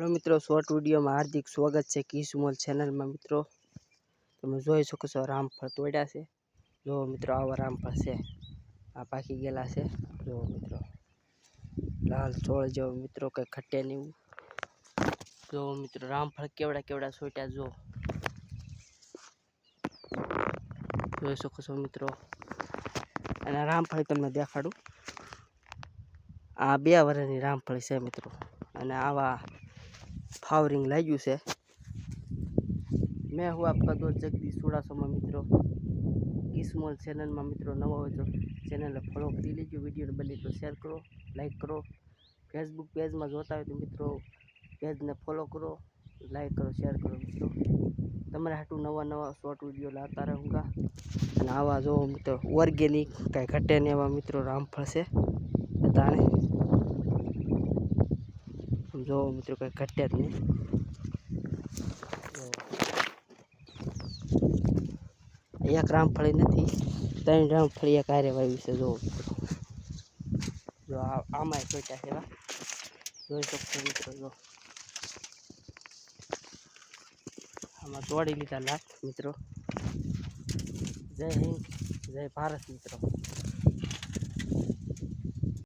મિત્રો શોર્ટ વિડીયોમાં હાર્દિક સ્વાગત છે કિસમોલ ચેનલમાં। મિત્રો તમે જોઈ શકો છો રામફળ તોડ્યા છે। જો મિત્રો આવા રામફળ છે, આ પાકી ગયેલા છે। જો મિત્રો લાલ ચોળ જેવો મિત્રો કંઈ ખટ્ટે નહીં। જો મિત્રો રામફળ કેવડા કેવડા છોટ્યા જોઈ શકો છો મિત્રો। અને રામફળ તમને દેખાડું, આ 2 વર્ષની રામફળ છે મિત્રો। અને આવા ફ્લાવરિંગ લાગ્યું છે। मैं हूँ आपका दोस्त जगदीश चुड़ासमा। मित्रों किसमोल चैनल में मित्रों नवा हो तो चैनल ने फॉलो कर लीजिए। वीडियो ने बने तो शेयर करो, लाइक करो। फेसबुक पेज में जोता हो तो मित्रों पेज ने फॉलो करो, लाइक करो, शेयर करो। मित्रों तमरे हाटू नवा नवा शॉर्ट वीडियो लाता रहूँगा। અને આવા જો મિત્રો ઓર્ગેનિક કાંઈ ઘટે ને એવા મિત્રો રામફળ છે બધાને। જો મિત્રો કાંઈ ઘટે જ નહીં। એક રામફળી નથી, 3 રામફળી એક હારે વાવી છે। જો આમાંય છોટ્યા છે, જોઈ શકશો મિત્રો। જો આમાં તોડી લીધા લાસ્ટ મિત્રો। જય હિન્દ, જય ભારત મિત્રો।